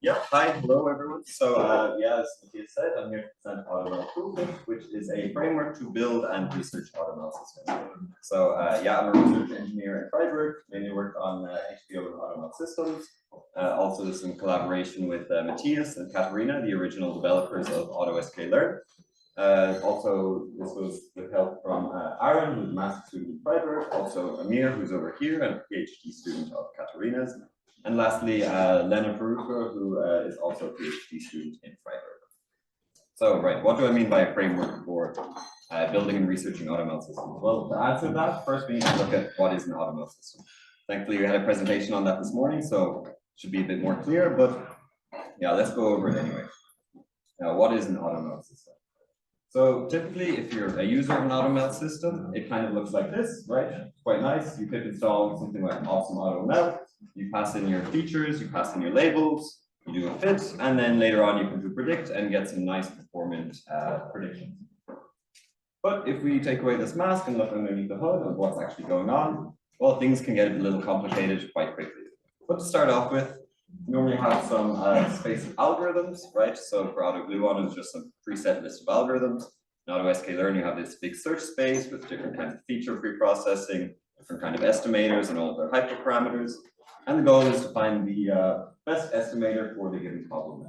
Yeah, hi, hello everyone. So as Matthias said, I'm here to present AutoML Toolkit, which is a framework to build and research AutoML systems. So I'm a research engineer at Freiburg, mainly work on HBO and AutoML systems. Also this in collaboration with Matthias and Katarina, the original developers of AutoSK also, this was with help from Aaron, who's a master's student in Freiburg, also Amir, who's over here, and a PhD student of Katarina's. And lastly, Lena Peruka, who is also a PhD student in Freiburg. So, right, what do I mean by a framework for building and researching AutoML systems? Well, to answer that, first we need to look at what is an AutoML system. Thankfully, we had a presentation on that this morning, so it should be a bit more clear, but yeah, let's go over it anyway. Now, what is an AutoML system? So typically, if you're a user of an AutoML system, it kind of looks like this, right? It's quite nice. You could install something like Awesome AutoML. You pass in your features, you pass in your labels, you do a fit, and then later on you can do predict and get some nice performance predictions. But if we take away this mask and look underneath the hood of what's actually going on, well, things can get a little complicated quite quickly. But to start off with, we normally have some space of algorithms, right? So for AutoGluon, it's just some preset list of algorithms. In AutoSK you have this big search space with different kinds of feature pre-processing, different kind of estimators and all of their hyperparameters. And the goal is to find the best estimator for the given problem.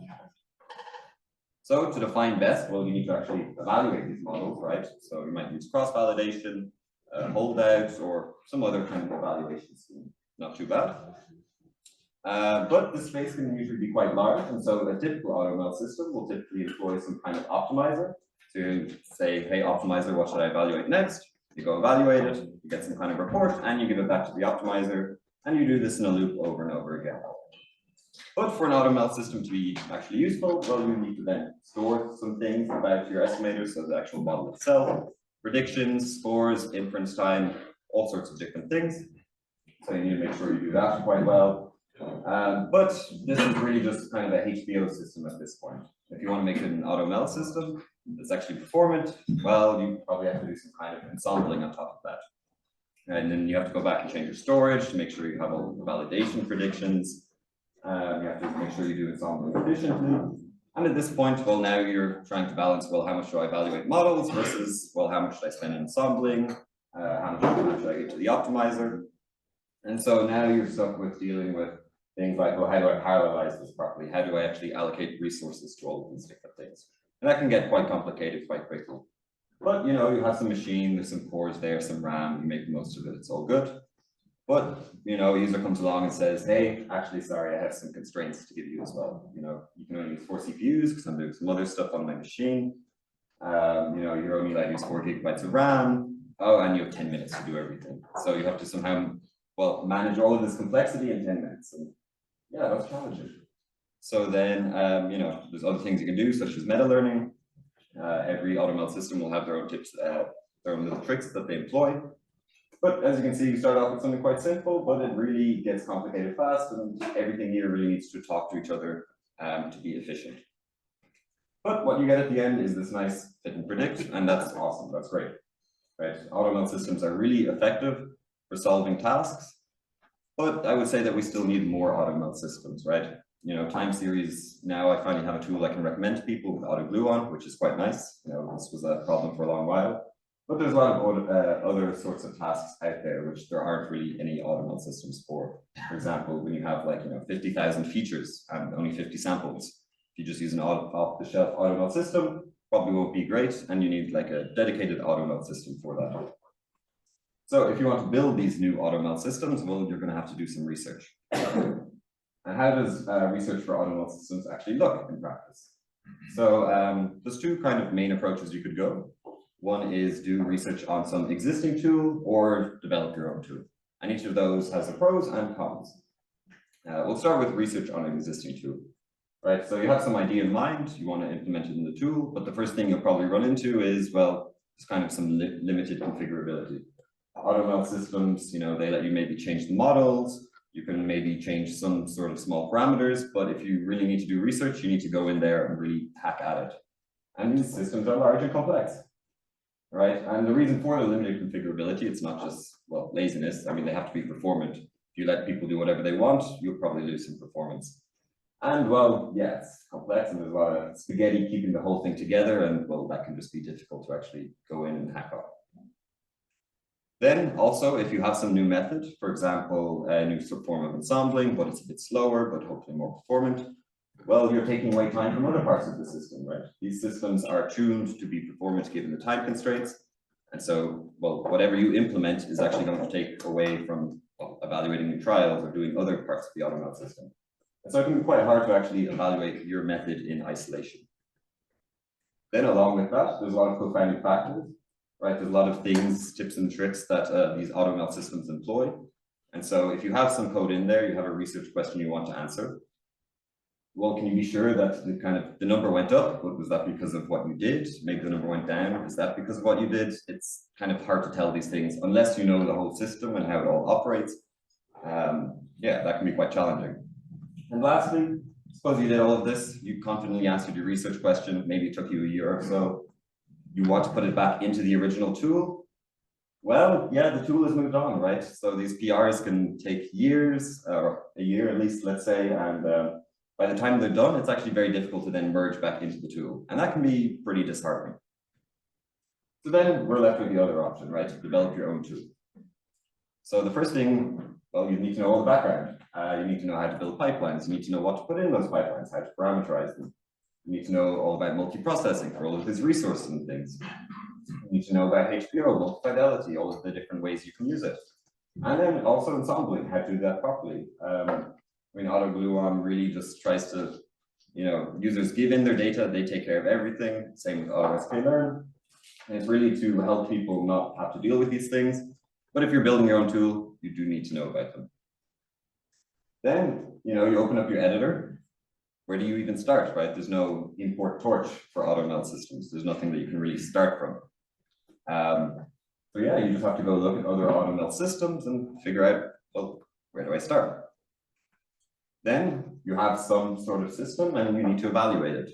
So to define best, well, you need to actually evaluate these models, right? So you might use cross-validation, holdouts, or some other kind of evaluation scheme. Not too bad. But the space can usually be quite large, and so a typical AutoML system will typically employ some kind of optimizer to say, hey, optimizer, what should I evaluate next? You go evaluate it, you get some kind of report, and you give it back to the optimizer, and you do this in a loop over and over again. But for an AutoML system to be actually useful, well, you need to then store some things about your estimator, so the actual model itself, predictions, scores, inference time, all sorts of different things. So you need to make sure you do that quite well. But this is really just kind of a HBO system at this point. If you want to make it an AutoML system that's actually performant, well, you probably have to do some kind of ensembling on top of that. And then you have to go back and change your storage to make sure you have all the validation predictions. You have to make sure you do ensembling efficiently. And at this point, well, now you're trying to balance, well, how much do I evaluate models versus, well, how much should I spend on ensembling? How much should I give to the optimizer? And so now you're stuck with dealing with things like, well, how do I parallelize this properly? How do I actually allocate resources to all of these different things? And that can get quite complicated quite quickly. But, you know, you have some machine, there's some cores there, some RAM, you make the most of it, it's all good. But, you know, a user comes along and says, hey, actually, sorry, I have some constraints to give you as well. You know, you can only use 4 CPUs because I'm doing some other stuff on my machine. You know, you're only allowed to use 4 gigabytes of RAM. Oh, and you have 10 minutes to do everything. So you have to somehow, well, manage all of this complexity in 10 minutes. And yeah, that's challenging. So then, you know, there's other things you can do, such as meta learning. Every AutoML system will have their own tips, their own little tricks that they employ. But as you can see, you start off with something quite simple, but it really gets complicated fast, and everything here really needs to talk to each other to be efficient. But what you get at the end is this nice fit and predict, and that's awesome, that's great. Right? AutoML systems are really effective for solving tasks, but I would say that we still need more AutoML systems, right? You know, time series, now I finally have a tool I can recommend to people with AutoGluon, which is quite nice. You know, this was a problem for a long while. But there's a lot of other sorts of tasks out there which there aren't really any AutoML systems for. For example, when you have like, you know, 50,000 features and only 50 samples, if you just use an off-the-shelf AutoML system, probably won't be great, and you need like a dedicated AutoML system for that. So if you want to build these new AutoML systems, well, you're going to have to do some research. And how does research for AutoML systems actually look in practice? So there's 2 kind of main approaches you could go. One is do research on some existing tool or develop your own tool. And each of those has the pros and cons. We'll start with research on an existing tool. Right, so you have some idea in mind, you want to implement it in the tool, but the first thing you'll probably run into is, well, it's kind of some limited configurability. AutoML systems, you know, they let you maybe change the models, you can maybe change some sort of small parameters, but if you really need to do research, you need to go in there and really hack at it. And these systems are large and complex, right? And the reason for the limited configurability, it's not just, well, laziness. I mean, they have to be performant. If you let people do whatever they want, you'll probably lose some performance. And well, yeah, it's complex and there's a lot of spaghetti keeping the whole thing together, and well, that can just be difficult to actually go in and hack off. Then also, if you have some new method, for example, a new form of ensembling, but it's a bit slower, but hopefully more performant, well, you're taking away time from other parts of the system, right? These systems are tuned to be performant given the time constraints. And so, well, whatever you implement is actually going to take away from evaluating new trials or doing other parts of the AutoML system. And so it can be quite hard to actually evaluate your method in isolation. Then along with that, there's a lot of co-founding factors, right? There's a lot of things, tips and tricks that these AutoML systems employ. And so if you have some code in there, you have a research question you want to answer, well, can you be sure that the number went up? But was that because of what you did? Maybe the number went down. Is that because of what you did? It's kind of hard to tell these things unless you know the whole system and how it all operates. Yeah, that can be quite challenging. And lastly, suppose you did all of this, you confidently answered your research question, maybe it took you a year or so. You want to put it back into the original tool. Well, yeah, the tool has moved on, right? So these PRs can take years, or a year at least, let's say, and by the time they're done, it's actually very difficult to then merge back into the tool. And that can be pretty disheartening. So then we're left with the other option, right? Develop your own tool. So the first thing, well, you need to know all the background. You need to know how to build pipelines. You need to know what to put in those pipelines, how to parameterize them. You need to know all about multiprocessing for all of these resources and things. You need to know about HPO, multi-fidelity, all of the different ways you can use it. And then also ensembling, how to do that properly. I mean, AutoGluon really just tries to, users give in their data, they take care of everything. Same with AutoScaler. And it's really to help people not have to deal with these things. But if you're building your own tool, you do need to know about them. Then, you open up your editor. Where do you even start, right? There's no import torch for AutoML systems. There's nothing that you can really start from. So yeah, you just have to go look at other AutoML systems and figure out, well, where do I start? Then you have some sort of system and you need to evaluate it.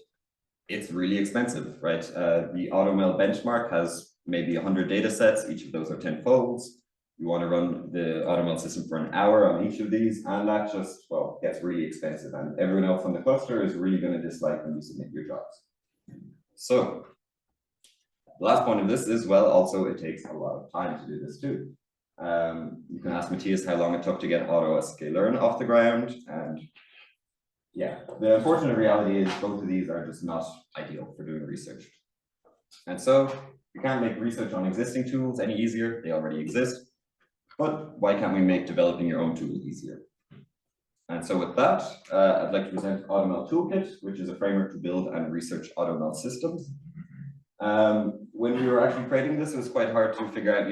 It's really expensive, right? The AutoML benchmark has maybe 100 data sets. Each of those are 10 folds. You want to run the AutoML system for an hour on each of these, and that just, well, gets really expensive. And everyone else on the cluster is really going to dislike when you submit your jobs. So the last point of this is, well, also it takes a lot of time to do this too. You can ask Matthias how long it took to get AutoScaler off the ground, and yeah, the unfortunate reality is both of these are just not ideal for doing research. And so you can't make research on existing tools any easier, they already exist, but why can't we make developing your own tool easier? And so with that, I'd like to present AutoML Toolkit, which is a framework to build and research AutoML systems. When we were actually creating this, it was quite hard to figure out,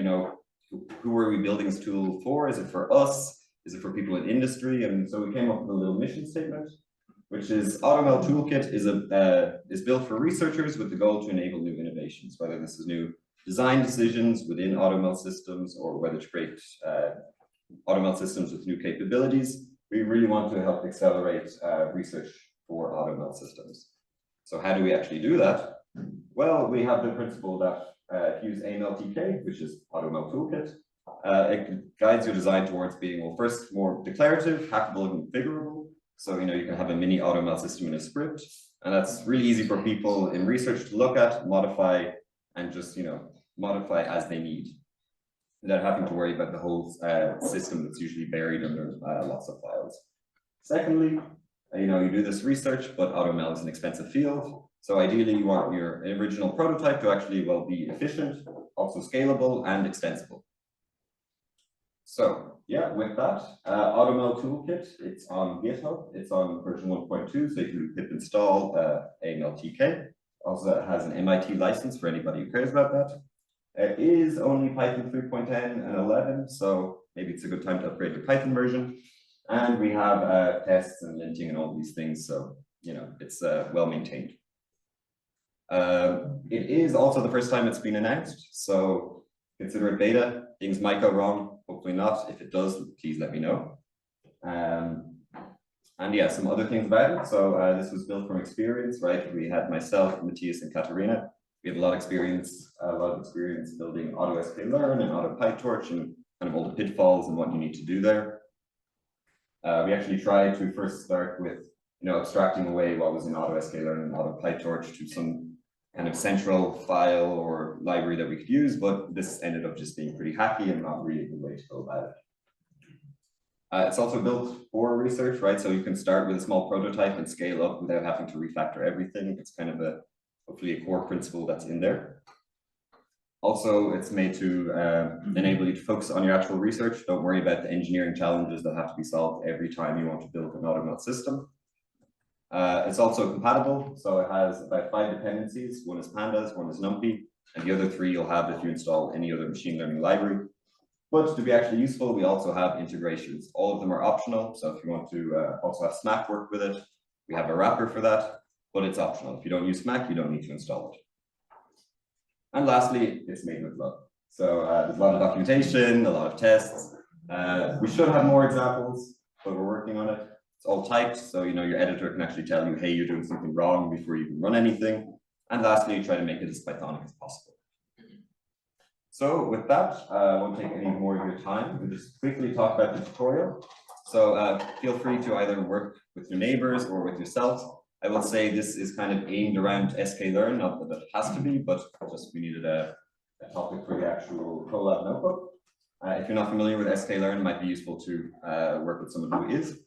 who are we building this tool for? Is it for us? Is it for people in industry? And so we came up with a little mission statement, which is AutoML Toolkit is built for researchers with the goal to enable new innovations, whether this is new design decisions within AutoML systems or whether to create AutoML systems with new capabilities. We really want to help accelerate research for AutoML systems. So how do we actually do that? Well, we have the principle that use AML TK, which is AutoML Toolkit. It guides your design towards being, well, first more declarative, hackable, and configurable. So, you can have a mini AutoML system in a script, and that's really easy for people in research to look at, modify, and just, modify as they need, without having to worry about the whole system that's usually buried under lots of files. Secondly, you do this research, but AutoML is an expensive field. So ideally, you want your original prototype to actually, well, be efficient, also scalable and extensible. So yeah, with that, AutoML Toolkit, it's on GitHub. It's on version 1.2, so you can pip install AML TK. Also, it has an MIT license for anybody who cares about that. It is only Python 3.10 and 11, so maybe it's a good time to upgrade your Python version. And we have tests and linting and all these things, so it's well maintained. It is also the first time it's been announced, so consider it beta. Things might go wrong, hopefully not. If it does, please let me know. And yeah, some other things about it. So this was built from experience, right? We had myself, Matthias, and Katarina. We have a lot of experience building AutoScaler and AutoPyTorch and kind of all the pitfalls and what you need to do there. We actually tried to first start with abstracting away what was in AutoScaler and AutoPytorch to some kind of central file or library that we could use, but this ended up just being pretty hacky and not really a good way to go about it. It's also built for research, right? So you can start with a small prototype and scale up without having to refactor everything. It's kind of hopefully a core principle that's in there. Also, it's made to enable you to focus on your actual research. Don't worry about the engineering challenges that have to be solved every time you want to build an AutoML system. It's also compatible, so it has about 5 dependencies. One is pandas, one is numpy, and the other 3 you'll have if you install any other machine learning library. But to be actually useful, we also have integrations. All of them are optional, so if you want to also have SMAC work with it, we have a wrapper for that, but it's optional. If you don't use SMAC, you don't need to install it. And lastly, it's made with love. So there's a lot of documentation, a lot of tests. We should have more examples, but we're working on it. It's all typed, so your editor can actually tell you, hey, you're doing something wrong before you can run anything. And lastly, try to make it as Pythonic as possible. So with that, I won't take any more of your time. We'll just quickly talk about the tutorial. So feel free to either work with your neighbors or with yourselves. I will say this is kind of aimed around sklearn, not that it has to be, but just we needed a topic for the actual Colab notebook. If you're not familiar with sklearn, it might be useful to work with someone who is.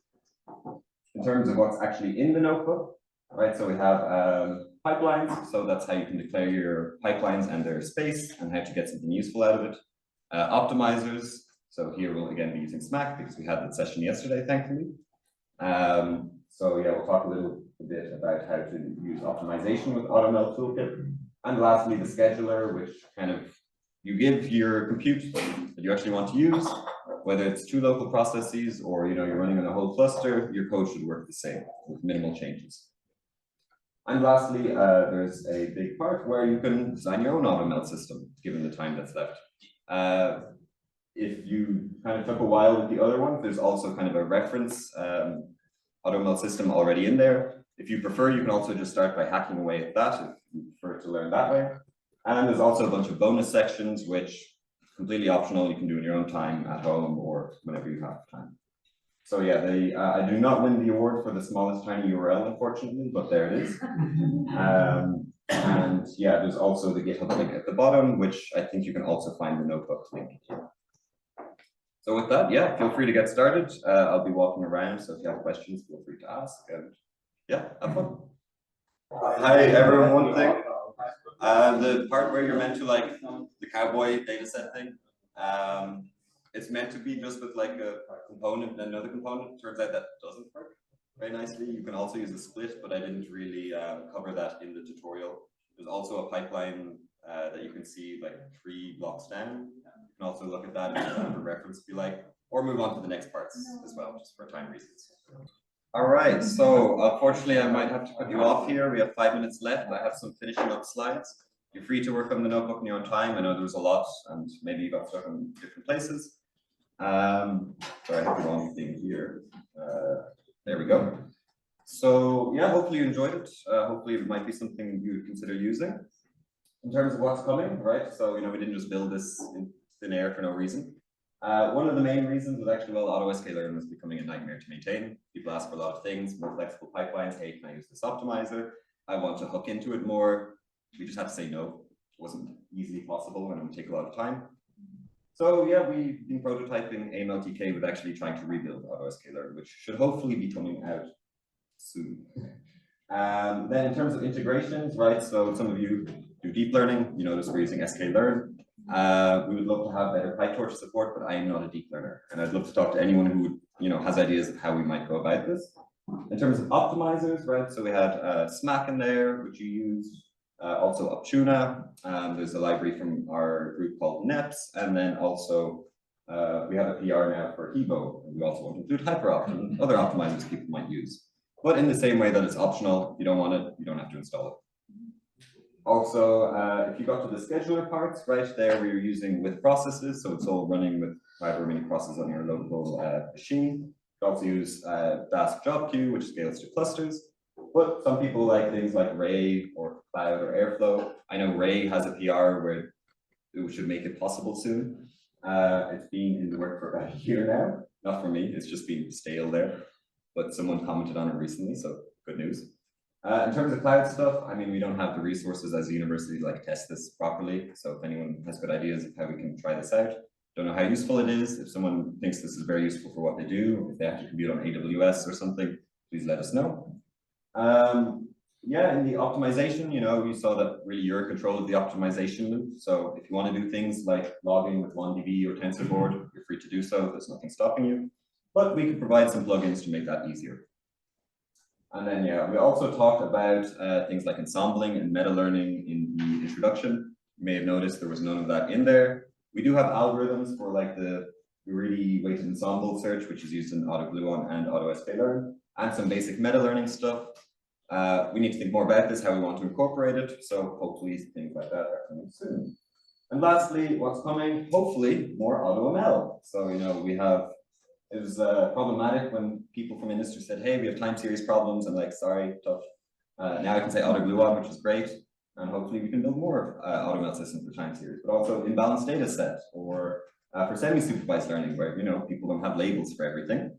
In terms of what's actually in the notebook, right? So we have pipelines, so that's how you can declare your pipelines and their space and how to get something useful out of it. Optimizers, so here we'll again be using SMAC because we had that session yesterday, thankfully. So yeah, we'll talk a little bit about how to use optimization with AutoML Toolkit. And lastly, the scheduler, which kind of you give your compute that you actually want to use, whether it's 2 local processes or you're running on a whole cluster, your code should work the same with minimal changes. And lastly, there's a big part where you can design your own AutoML system, given the time that's left. If you kind of took a while with the other one, there's also kind of a reference AutoML system already in there. If you prefer, you can also just start by hacking away at that if you prefer to learn that way. And there's also a bunch of bonus sections, which completely optional. You can do in your own time at home or whenever you have time. So yeah, I do not win the award for the smallest tiny URL, unfortunately, but there it is. And yeah, there's also the GitHub link at the bottom, which I think you can also find the notebook link here. So with that, yeah, feel free to get started. I'll be walking around, so if you have questions, feel free to ask. And yeah, have fun. Hi, everyone. One thing. The part where you're meant to like the cowboy dataset thing, it's meant to be just with like a component and another component. Turns out that doesn't work very nicely. You can also use a split, but I didn't really cover that in the tutorial. There's also a pipeline that you can see like 3 blocks down. You can also look at that and have a reference if you like, or move on to the next parts as well, just for time reasons. All right, so unfortunately I might have to cut you off here. We have 5 minutes left. I have some finishing up slides. You're free to work on the notebook in your own time. I know there was a lot and maybe you got stuck in different places. So I have the wrong thing here. There we go. So yeah, hopefully you enjoyed it. Hopefully it might be something you would consider using. In terms of what's coming, right? So, we didn't just build this in thin air for no reason. One of the main reasons was actually, well, AutoScaler was becoming a nightmare to maintain. People ask for a lot of things, more flexible pipelines. Hey, can I use this optimizer? I want to hook into it more. We just had to say no. It wasn't easily possible and it would take a lot of time. So yeah, we've been prototyping AML-TK with actually trying to rebuild AutoScaler, which should hopefully be coming out soon. Then in terms of integrations, right? So some of you do deep learning. You notice we're using sklearn. We would love to have better PyTorch support, but I am not a deep learner, and I'd love to talk to anyone who has ideas of how we might go about this. In terms of optimizers, right? So we had SMAC in there, which you used. Also Optuna. There's a library from our group called NEPS, and then also we have a PR now for Hebo, and we also want to include HyperOpt and other optimizers people might use. But in the same way that it's optional, you don't want it, you don't have to install it. Also, if you got to the scheduler parts, right there, we're using with processes, so it's all running with however many processes on your local machine. You can also use Dask job queue, which scales to clusters. But some people like things like Ray or Cloud or Airflow. I know Ray has a PR where it should make it possible soon. It's been in the work for about a year now. Not for me, it's just been stale there. but someone commented on it recently, so good news. In terms of cloud stuff, I mean, we don't have the resources as a university to like test this properly. So if anyone has good ideas of how we can try this out, don't know how useful it is. If someone thinks this is very useful for what they do, if they have to compute on AWS or something, please let us know. Yeah, in the optimization, you know, you saw that really you're in control of the optimization loop. So if you want to do things like logging with 1DB or TensorBoard, you're free to do so. There's nothing stopping you. But we can provide some plugins to make that easier. And then, yeah, we also talked about things like ensembling and meta learning in the introduction. You may have noticed there was none of that in there. We do have algorithms for like the really weighted ensemble search, which is used in AutoGluon and AutoSKlearn, and some basic meta learning stuff. We need to think more about this, how we want to incorporate it. So hopefully things like that are coming soon. And lastly, what's coming? Hopefully more AutoML. So, you know, it was problematic when people from industry said, hey, we have time series problems. I'm like, sorry, tough. Now I can say AutoGluon, which is great. And hopefully we can build more AutoML systems for time series, but also imbalanced data set or for semi-supervised learning where, you know, people don't have labels for everything.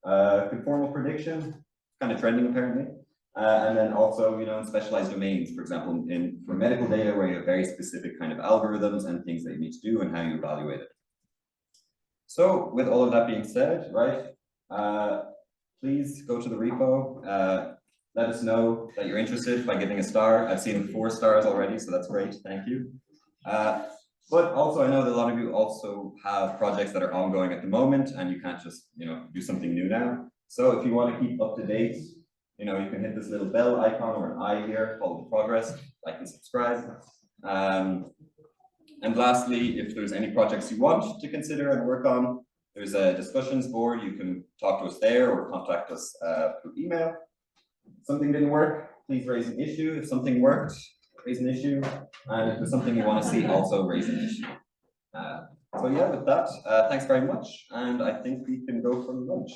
Conformal prediction, kind of trending apparently. And then also, you know, in specialized domains, for example, for medical data where you have very specific kind of algorithms and things that you need to do and how you evaluate it. So with all of that being said, right, please go to the repo. Let us know that you're interested by giving a star. I've seen 4 stars already, so that's great. Thank you. But also, I know that a lot of you also have projects that are ongoing at the moment, and you can't just, you know, do something new now. So if you want to keep up to date, you know, you can hit this little bell icon or an eye here, follow the progress, like and subscribe. And lastly, if there's any projects you want to consider and work on, there's a discussions board. You can talk to us there or contact us through email. If something didn't work, please raise an issue. If something worked, raise an issue. And if there's something you want to see, also raise an issue. So yeah, with that, thanks very much. And I think we can go for lunch.